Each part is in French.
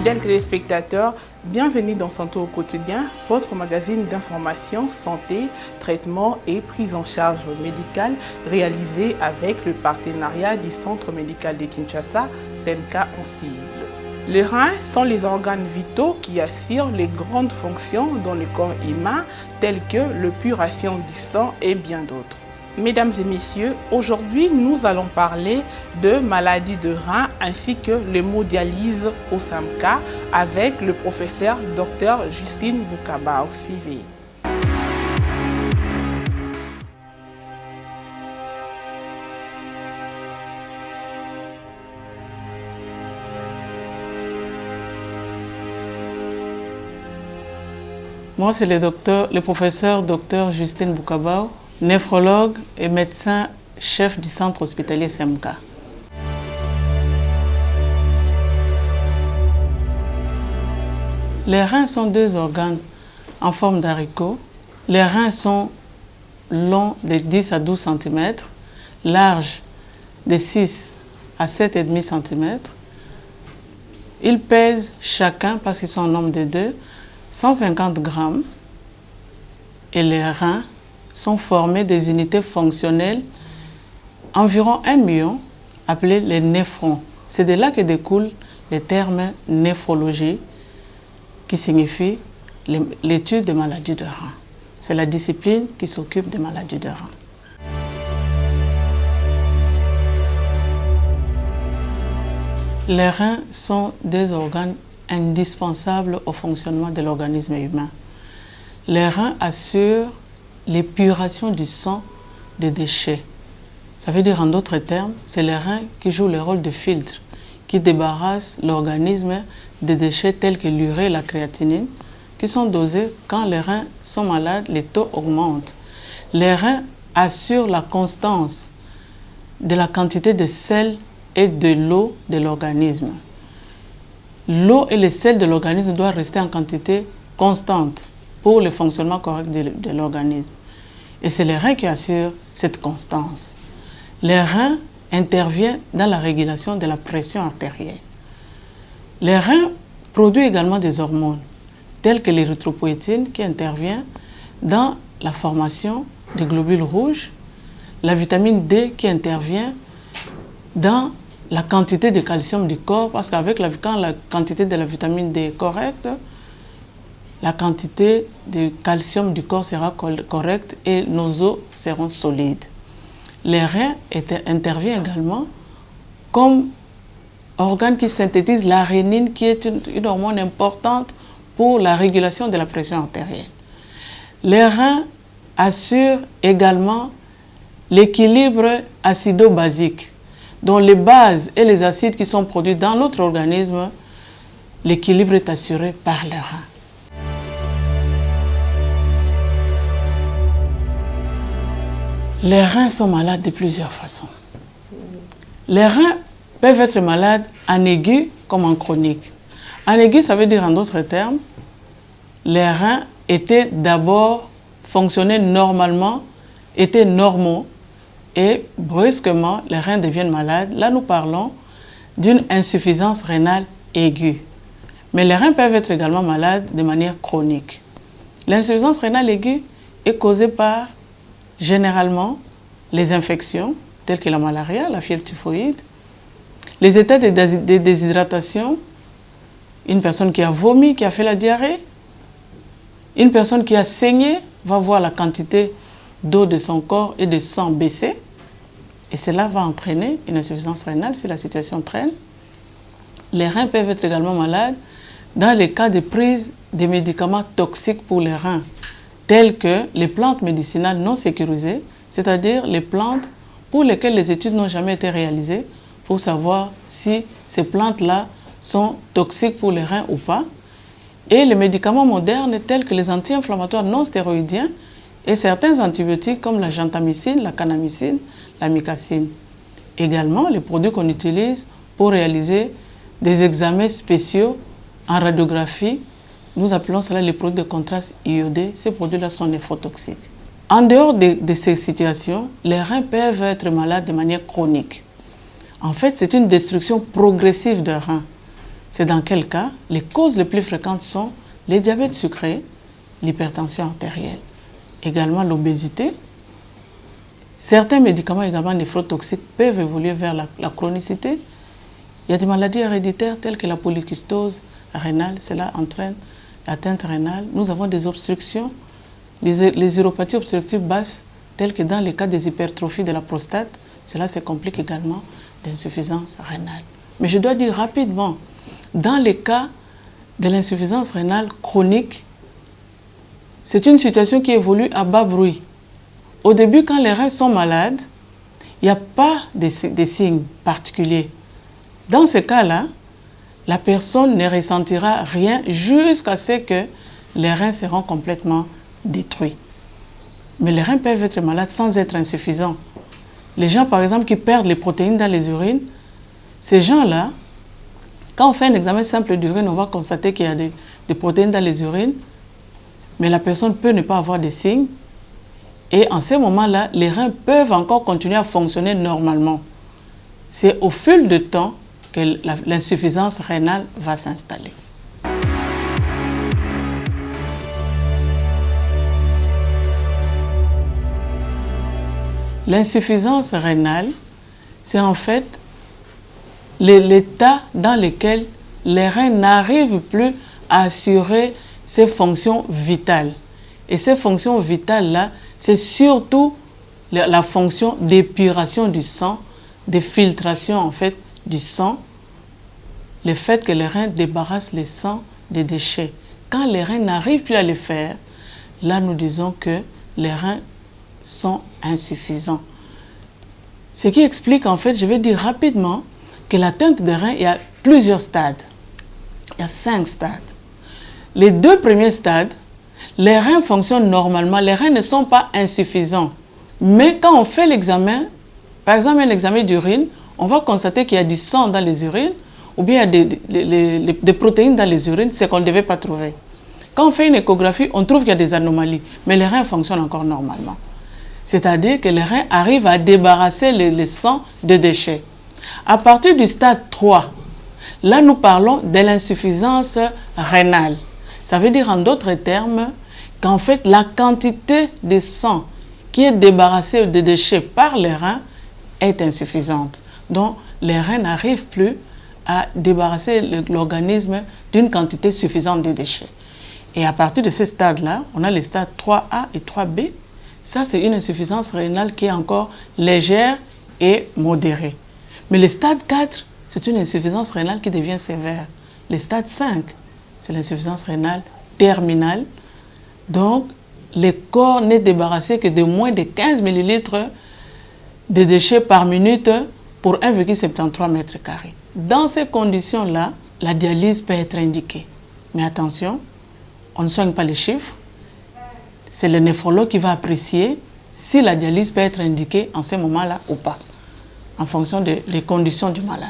Fidèles téléspectateurs, bienvenue dans Santé au quotidien, votre magazine d'information, santé, traitement et prise en charge médicale réalisé avec le partenariat du Centre médical de Kinshasa, CMK en cible. Les reins sont les organes vitaux qui assurent les grandes fonctions dans le corps humain telles que l'épuration du sang et bien d'autres. Mesdames et messieurs, aujourd'hui nous allons parler de maladies de reins ainsi que l'hémodialyse au CMK avec le professeur Dr Justine Boukaba. Suivez. Moi, c'est le professeur Dr Justine Boukaba, néphrologue et médecin chef du centre hospitalier CMK. Les reins sont deux organes en forme d'haricot. Les reins sont longs de 10 à 12 cm, larges de 6 à 7,5 cm. Ils pèsent chacun, parce qu'ils sont en nombre de deux, 150 grammes. Et les reins sont formés des unités fonctionnelles, environ 1 million, appelées les néphrons. C'est de là que découle le terme néphrologie, qui signifie l'étude des maladies de reins. C'est la discipline qui s'occupe des maladies de reins. Les reins sont des organes indispensables au fonctionnement de l'organisme humain. Les reins assurent l'épuration du sang des déchets. Ça veut dire en d'autres termes, c'est les reins qui jouent le rôle de filtre, qui débarrassent l'organisme des déchets tels que l'urée et la créatinine, qui sont dosés quand les reins sont malades, les taux augmentent. Les reins assurent la constance de la quantité de sel et de l'eau de l'organisme. L'eau et les sels de l'organisme doivent rester en quantité constante pour le fonctionnement correct de l'organisme. Et c'est les reins qui assurent cette constance. Les reins interviennent dans la régulation de la pression artérielle. Les reins produisent également des hormones, telles que l'érythropoïétine qui intervient dans la formation des globules rouges, la vitamine D qui intervient dans la quantité de calcium du corps, parce qu'avec quand la quantité de la vitamine D est correcte, la quantité de calcium du corps sera correcte et nos os seront solides. Les reins interviennent également comme organe qui synthétise l'arénine, qui est une hormone importante pour la régulation de la pression artérielle. Les reins assurent également l'équilibre acido-basique, dont les bases et les acides qui sont produits dans notre organisme, l'équilibre est assuré par les reins. Les reins sont malades de plusieurs façons. Les reins peuvent être malades en aigu comme en chronique. En aigu, ça veut dire en d'autres termes, les reins étaient d'abord fonctionnaient normalement, étaient normaux, et brusquement, les reins deviennent malades. Là, nous parlons d'une insuffisance rénale aiguë. Mais les reins peuvent être également malades de manière chronique. L'insuffisance rénale aiguë est causée par, généralement, les infections, telles que la malaria, la fièvre typhoïde, les états de déshydratation, une personne qui a vomi, qui a fait la diarrhée, une personne qui a saigné va voir la quantité d'eau de son corps et de sang baisser, et cela va entraîner une insuffisance rénale si la situation traîne. Les reins peuvent être également malades dans les cas de prise de médicaments toxiques pour les reins, telles que les plantes médicinales non sécurisées, c'est-à-dire les plantes pour lesquelles les études n'ont jamais été réalisées pour savoir si ces plantes-là sont toxiques pour les reins ou pas, et les médicaments modernes tels que les anti-inflammatoires non stéroïdiens et certains antibiotiques comme la gentamicine, la kanamycine, la micacine. Également, les produits qu'on utilise pour réaliser des examens spéciaux en radiographie, nous appelons cela les produits de contraste iodé. Ces produits-là sont néphrotoxiques. En dehors de ces situations, les reins peuvent être malades de manière chronique. En fait, c'est une destruction progressive des reins. c'est dans quel cas les causes les plus fréquentes sont les diabètes sucrés, l'hypertension artérielle, également l'obésité. Certains médicaments également néphrotoxiques peuvent évoluer vers la chronicité. Il y a des maladies héréditaires telles que la polykystose rénale, cela entraîne l'atteinte rénale. Nous avons des obstructions, les uropathies obstructives basses, telles que dans les cas des hypertrophies de la prostate, cela se complique également d'insuffisance rénale. Mais je dois dire rapidement, dans les cas de l'insuffisance rénale chronique, c'est une situation qui évolue à bas bruit. Au début, quand les reins sont malades, il n'y a pas de signes particuliers. Dans ce cas-là, la personne ne ressentira rien jusqu'à ce que les reins seront complètement détruits. Mais les reins peuvent être malades sans être insuffisants. Les gens, par exemple, qui perdent les protéines dans les urines, ces gens-là, quand on fait un examen simple d'urine, on va constater qu'il y a des protéines dans les urines, mais la personne peut ne pas avoir de signes. Et en ce moment-là, les reins peuvent encore continuer à fonctionner normalement. C'est au fil du temps que l'insuffisance rénale va s'installer. L'insuffisance rénale, c'est en fait l'état dans lequel les reins n'arrivent plus à assurer ces fonctions vitales. Et ces fonctions vitales-là, c'est surtout la fonction d'épuration du sang, de filtration en fait du sang, le fait que les reins débarrassent le sang des déchets. Quand les reins n'arrivent plus à le faire, là nous disons que les reins sont insuffisants. Ce qui explique en fait, je vais dire rapidement, que l'atteinte des reins, il y a plusieurs stades. Il y a 5 stades. Les 2 premiers stades, les reins fonctionnent normalement, les reins ne sont pas insuffisants. Mais quand on fait l'examen, par exemple un examen d'urine, on va constater qu'il y a du sang dans les urines ou bien il y a des protéines dans les urines, c'est qu'on ne devait pas trouver. Quand on fait une échographie, on trouve qu'il y a des anomalies, mais les reins fonctionnent encore normalement. C'est-à-dire que les reins arrivent à débarrasser le sang de déchets. À partir du stade 3, là nous parlons de l'insuffisance rénale. Ça veut dire en d'autres termes qu'en fait la quantité de sang qui est débarrassée de déchets par les reins est insuffisante. Donc les reins n'arrivent plus à débarrasser l'organisme d'une quantité suffisante de déchets. Et à partir de ce stade-là, on a les stades 3A et 3B. Ça, c'est une insuffisance rénale qui est encore légère et modérée. Mais le stade 4, c'est une insuffisance rénale qui devient sévère. Le stade 5, c'est l'insuffisance rénale terminale. Donc, le corps n'est débarrassé que de moins de 15 ml de déchets par minute pour 1,73 m². Dans ces conditions-là, la dialyse peut être indiquée. Mais attention, on ne soigne pas les chiffres. C'est le néphrologue qui va apprécier si la dialyse peut être indiquée en ce moment-là ou pas, en fonction des conditions du malade.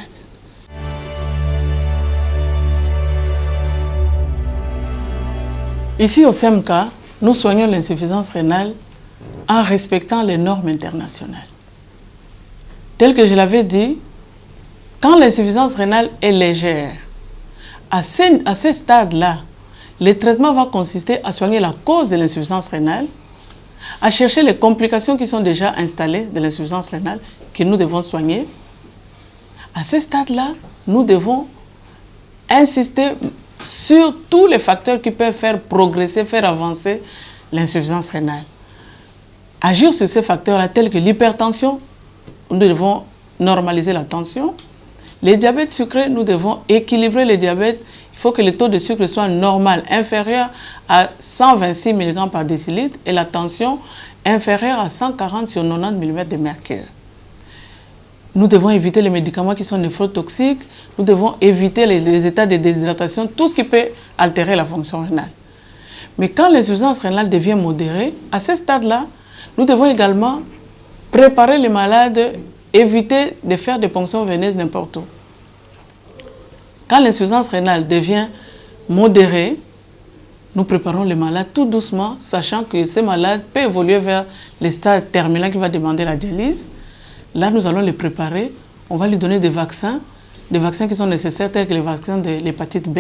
Ici au CMK, nous soignons l'insuffisance rénale en respectant les normes internationales. Tel que je l'avais dit, quand l'insuffisance rénale est légère, à ce stade-là, le traitement va consister à soigner la cause de l'insuffisance rénale, à chercher les complications qui sont déjà installées de l'insuffisance rénale que nous devons soigner. À ce stade-là, nous devons insister sur tous les facteurs qui peuvent faire progresser, faire avancer l'insuffisance rénale. Agir sur ces facteurs-là tels que l'hypertension, nous devons normaliser la tension. Les diabètes sucrés, nous devons équilibrer les diabètes. Il faut que le taux de sucre soit normal, inférieur à 126 mg par décilitre et la tension inférieure à 140 sur 90 mm de mercure. Nous devons éviter les médicaments qui sont néphrotoxiques. Nous devons éviter les états de déshydratation, tout ce qui peut altérer la fonction rénale. Mais quand l'insuffisance rénale devient modérée, à ce stade-là, nous devons également préparer les malades, éviter de faire des ponctions veineuses n'importe où. Quand l'insuffisance rénale devient modérée, nous préparons les malades tout doucement, sachant que ces malades peuvent évoluer vers les stades terminaux qui va demander la dialyse. Là, nous allons les préparer, on va lui donner des vaccins des vaccins qui sont nécessaires, tels que les vaccins de l'hépatite B.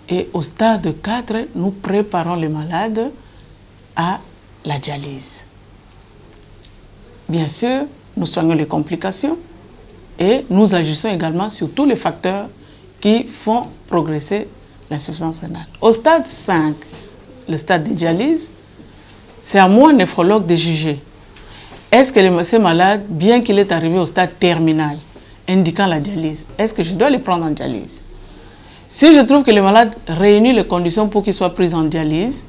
Et au stade 4, nous préparons les malades à la dialyse. Bien sûr, nous soignons les complications et nous agissons également sur tous les facteurs qui font progresser l'insuffisance rénale. Au stade 5, le stade de dialyse, c'est à moi, néphrologue, de juger. Est-ce que ces malades, bien qu'il est arrivé au stade terminal, indiquant la dialyse, est-ce que je dois les prendre en dialyse? Si je trouve que le malade réunit les conditions pour qu'il soit pris en dialyse,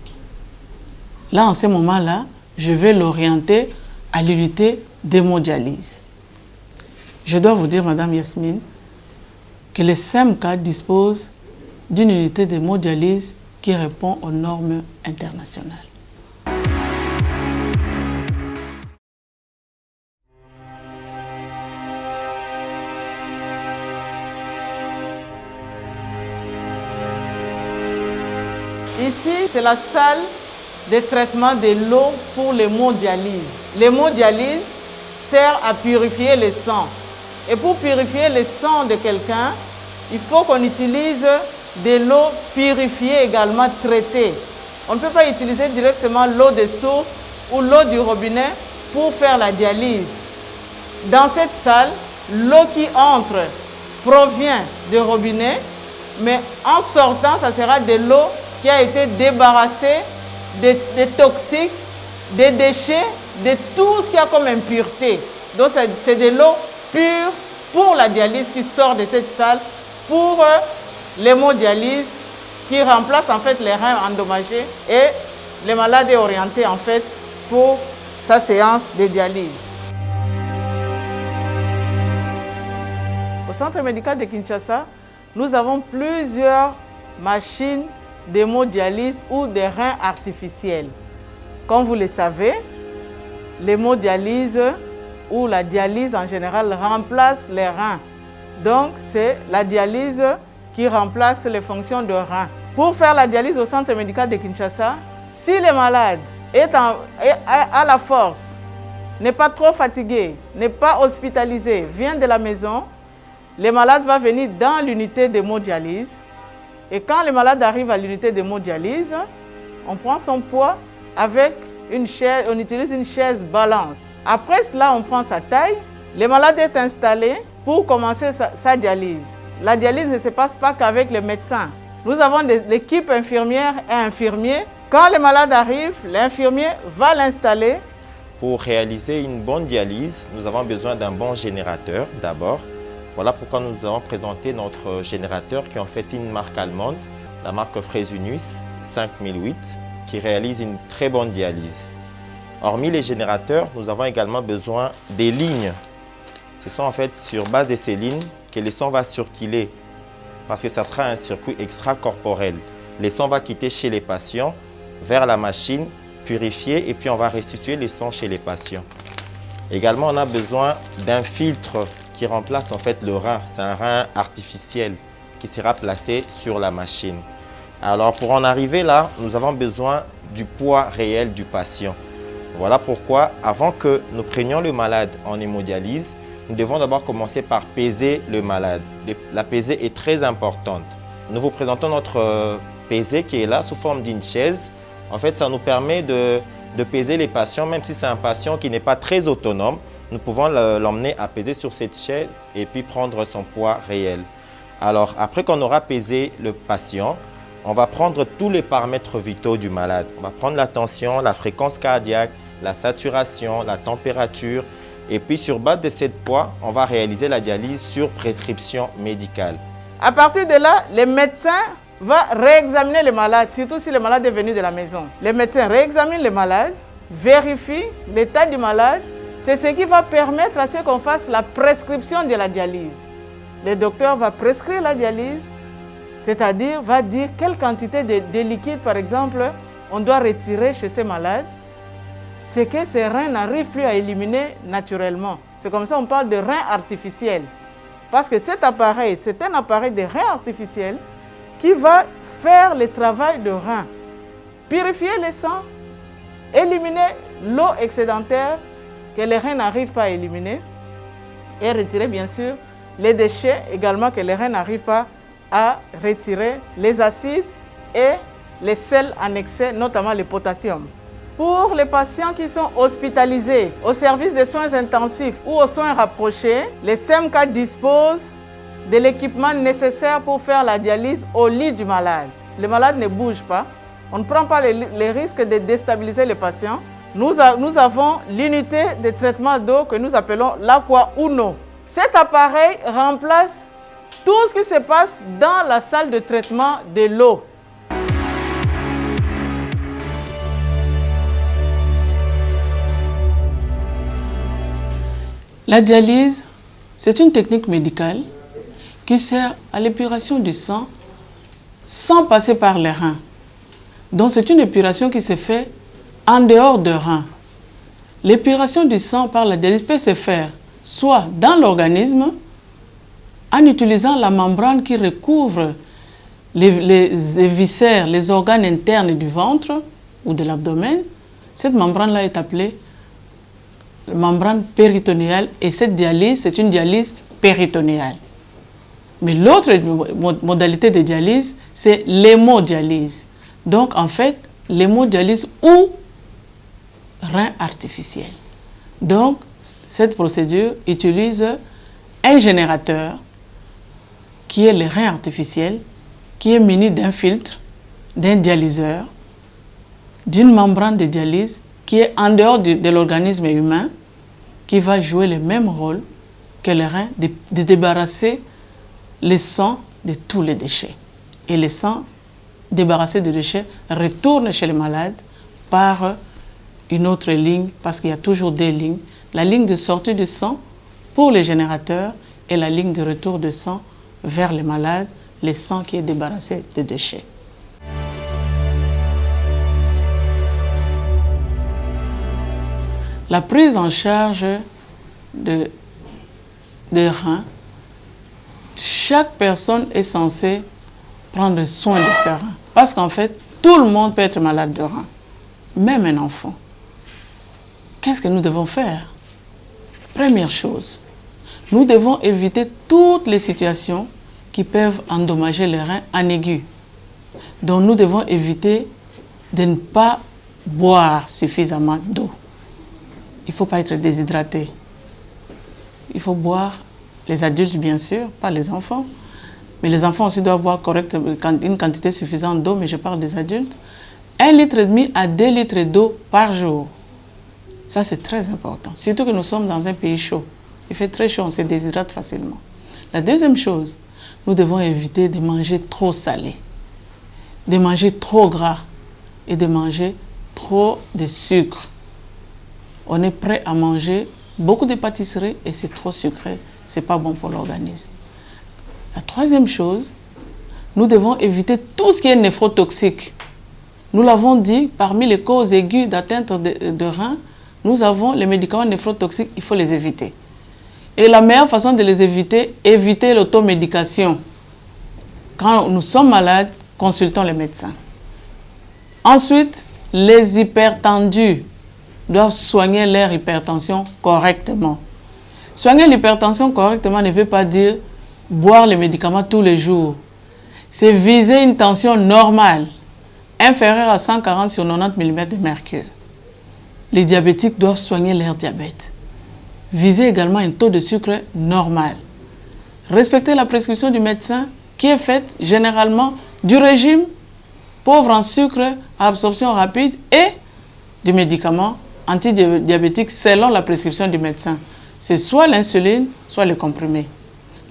là, en ce moment-là, je vais l'orienter à l'unité d'hémodialyse. Je dois vous dire, Madame Yasmine, que le SEMCA dispose d'une unité d'hémodialyse qui répond aux normes internationales. Ici, c'est la salle de traitement de l'eau pour l'hémodialyse. L'hémodialyse sert à purifier le sang. Et pour purifier le sang de quelqu'un, il faut qu'on utilise de l'eau purifiée également traitée. On ne peut pas utiliser directement l'eau de source ou l'eau du robinet pour faire la dialyse. Dans cette salle, l'eau qui entre provient du robinet, mais en sortant, ça sera de l'eau qui a été débarrassée des toxiques, des déchets, de tout ce qu'il y a comme impureté. Donc c'est de l'eau pure pour la dialyse qui sort de cette salle pour l'hémodialyse qui remplace en fait les reins endommagés et le malade est orienté en fait pour sa séance de dialyse. Au centre médical de Kinshasa, nous avons plusieurs machines d'hémodialyse ou des reins artificiels. Comme vous le savez, l'hémodialyse ou la dialyse en général remplace les reins. Donc, c'est la dialyse qui remplace les fonctions de reins. Pour faire la dialyse au centre médical de Kinshasa, si le malade est à la force, n'est pas trop fatigué, n'est pas hospitalisé, vient de la maison, le malade va venir dans l'unité d'hémodialyse. Et quand le malade arrive à l'unité d'hémodialyse, on prend son poids avec une chaise, on utilise une chaise balance. Après cela, on prend sa taille. Le malade est installé pour commencer sa dialyse. La dialyse ne se passe pas qu'avec le médecin. Nous avons l'équipe infirmière et infirmier. Quand le malade arrive, l'infirmier va l'installer. Pour réaliser une bonne dialyse, nous avons besoin d'un bon générateur d'abord. Voilà pourquoi nous avons présenté notre générateur qui est en fait une marque allemande, la marque Fresenius 5008, qui réalise une très bonne dialyse. Hormis les générateurs, nous avons également besoin des lignes. Ce sont en fait sur base de ces lignes que le sang va circuler parce que ça sera un circuit extracorporel. Le sang va quitter chez les patients vers la machine, purifier et puis on va restituer le sang chez les patients. Également, on a besoin d'un filtre qui remplace en fait le rein. C'est un rein artificiel qui sera placé sur la machine. Alors pour en arriver là, nous avons besoin du poids réel du patient. Voilà pourquoi, avant que nous prenions le malade en hémodialyse, nous devons d'abord commencer par peser le malade. La pesée est très importante. Nous vous présentons notre pesée qui est là sous forme d'une chaise. En fait, ça nous permet de peser les patients, même si c'est un patient qui n'est pas très autonome. Nous pouvons l'emmener à peser sur cette chaise et puis prendre son poids réel. Alors, après qu'on aura pesé le patient, on va prendre tous les paramètres vitaux du malade. On va prendre la tension, la fréquence cardiaque, la saturation, la température. Et puis, sur base de ce poids, on va réaliser la dialyse sur prescription médicale. À partir de là, le médecin va réexaminer le malade, surtout si le malade est venu de la maison. Le médecin réexamine le malade, vérifie l'état du malade. C'est ce qui va permettre à ce qu'on fasse la prescription de la dialyse. Le docteur va prescrire la dialyse, c'est-à-dire va dire quelle quantité de liquide, par exemple, on doit retirer chez ces malades. C'est que ces reins n'arrivent plus à éliminer naturellement. C'est comme ça qu'on parle de reins artificiels. Parce que cet appareil, c'est un appareil de reins artificiels qui va faire le travail de rein. Purifier le sang, éliminer l'eau excédentaire que les reins n'arrivent pas à éliminer et retirer bien sûr les déchets également que les reins n'arrivent pas à retirer, les acides et les sels en excès, notamment le potassium. Pour les patients qui sont hospitalisés au service des soins intensifs ou aux soins rapprochés, les CMK disposent de l'équipement nécessaire pour faire la dialyse au lit du malade. Le malade ne bouge pas, on ne prend pas les risques de déstabiliser le patient. Nous avons l'unité de traitement d'eau que nous appelons l'Aqua Uno. Cet appareil remplace tout ce qui se passe dans la salle de traitement de l'eau. La dialyse, c'est une technique médicale qui sert à l'épuration du sang sans passer par les reins. Donc c'est une épuration qui se fait en dehors de reins. L'épuration du sang par la dialyse peut se faire soit dans l'organisme, en utilisant la membrane qui recouvre les viscères, les organes internes du ventre ou de l'abdomen. Cette membrane-là est appelée membrane péritonéale et cette dialyse, c'est une dialyse péritonéale. Mais l'autre modalité de dialyse, c'est l'hémodialyse. Donc en fait, l'hémodialyse ou rein artificiel. Donc cette procédure utilise un générateur qui est le rein artificiel, qui est muni d'un filtre, d'un dialyseur, d'une membrane de dialyse qui est en dehors de l'organisme humain, qui va jouer le même rôle que le rein de débarrasser le sang de tous les déchets. Et le sang débarrassé de déchets retourne chez le malade par une autre ligne, parce qu'il y a toujours deux lignes. La ligne de sortie du sang pour les générateurs et la ligne de retour de sang vers le malade, le sang qui est débarrassé de déchets. La prise en charge des reins, chaque personne est censée prendre soin de ses reins. Parce qu'en fait, tout le monde peut être malade de reins, même un enfant. Qu'est-ce que nous devons faire? Première chose, nous devons éviter toutes les situations qui peuvent endommager les reins en aigu. Donc nous devons éviter de ne pas boire suffisamment d'eau. Il ne faut pas être déshydraté. Il faut boire, les adultes bien sûr, pas les enfants. Mais les enfants aussi doivent boire correctement, une quantité suffisante d'eau, mais je parle des adultes. 1,5 litre à 2 litres d'eau par jour. Ça, c'est très important. Surtout que nous sommes dans un pays chaud. Il fait très chaud, on se déshydrate facilement. La deuxième chose, nous devons éviter de manger trop salé, de manger trop gras et de manger trop de sucre. On est prêt à manger beaucoup de pâtisseries et c'est trop sucré. Ce n'est pas bon pour l'organisme. La troisième chose, nous devons éviter tout ce qui est néphrotoxique. Nous l'avons dit, parmi les causes aiguës d'atteinte de reins, nous avons les médicaments néphrotoxiques, il faut les éviter. Et la meilleure façon de les éviter, éviter l'automédication. Quand nous sommes malades, consultons les médecins. Ensuite, les hypertendus doivent soigner leur hypertension correctement. Soigner l'hypertension correctement ne veut pas dire boire les médicaments tous les jours. C'est viser une tension normale, inférieure à 140 sur 90 mm de mercure. Les diabétiques doivent soigner leur diabète. Viser également un taux de sucre normal. Respecter la prescription du médecin qui est faite généralement du régime pauvre en sucre à absorption rapide et du médicament antidiabétique selon la prescription du médecin. C'est soit l'insuline, soit le comprimé.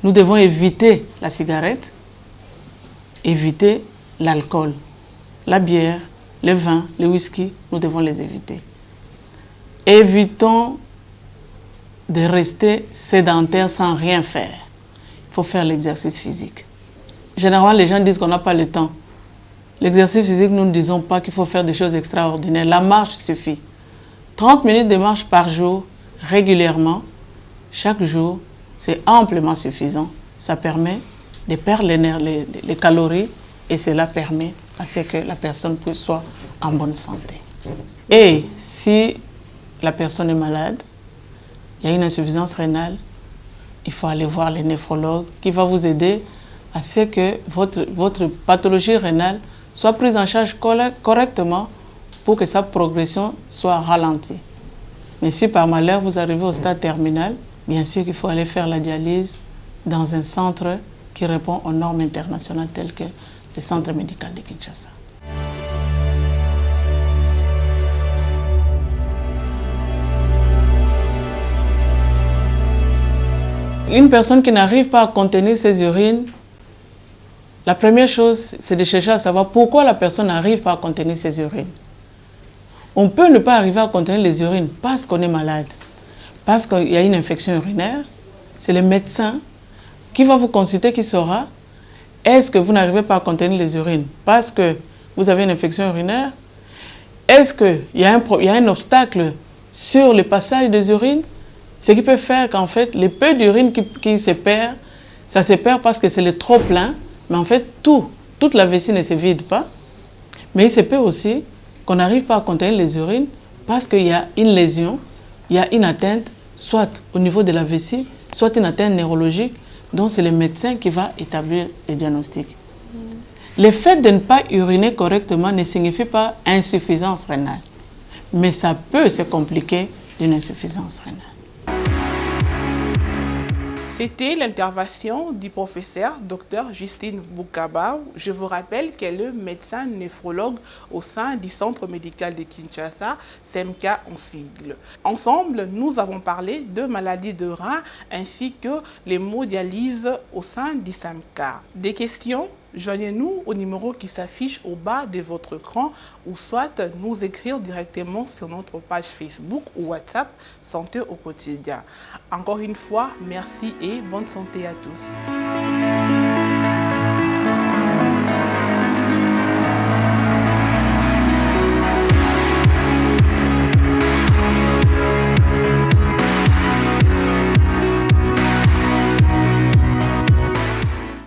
Nous devons éviter la cigarette, éviter l'alcool, la bière, le vin, le whisky, nous devons les éviter. Évitons de rester sédentaires sans rien faire. Il faut faire l'exercice physique. Généralement, les gens disent qu'on n'a pas le temps. L'exercice physique, nous ne disons pas qu'il faut faire des choses extraordinaires. La marche suffit. 30 minutes de marche par jour, régulièrement, chaque jour, c'est amplement suffisant. Ça permet de perdre les calories et cela permet à ce que la personne soit en bonne santé. Et si la personne est malade, il y a une insuffisance rénale, il faut aller voir le néphrologue qui va vous aider à ce que votre pathologie rénale soit prise en charge correctement pour que sa progression soit ralentie. Mais si par malheur vous arrivez au stade terminal, bien sûr qu'il faut aller faire la dialyse dans un centre qui répond aux normes internationales telles que le centre médical de Kinshasa. Une personne qui n'arrive pas à contenir ses urines, la première chose, c'est de chercher à savoir pourquoi la personne n'arrive pas à contenir ses urines. On peut ne pas arriver à contenir les urines parce qu'on est malade, parce qu'il y a une infection urinaire. C'est le médecin qui va vous consulter qui saura est-ce que vous n'arrivez pas à contenir les urines parce que vous avez une infection urinaire? Est-ce qu'il y a un obstacle sur le passage des urines? Ce qui peut faire qu'en fait, les peu d'urine qui se perd, ça se perd parce que c'est le trop plein, mais en fait, toute la vessie ne se vide pas. Mais il se peut aussi qu'on n'arrive pas à contenir les urines parce qu'il y a une lésion, il y a une atteinte, soit au niveau de la vessie, soit une atteinte neurologique, donc c'est le médecin qui va établir le diagnostic. Le fait de ne pas uriner correctement ne signifie pas insuffisance rénale, mais ça peut se compliquer d'une insuffisance rénale. C'était l'intervention du professeur Dr Justine Boukaba. Je vous rappelle qu'elle est médecin néphrologue au sein du Centre médical de Kinshasa, CMK en sigle. Ensemble, nous avons parlé de maladies de rein ainsi que l'hémodialyse au sein du CMK. Des questions? Joignez-nous au numéro qui s'affiche au bas de votre écran ou soit nous écrire directement sur notre page Facebook ou WhatsApp Santé au quotidien. Encore une fois, merci et bonne santé à tous.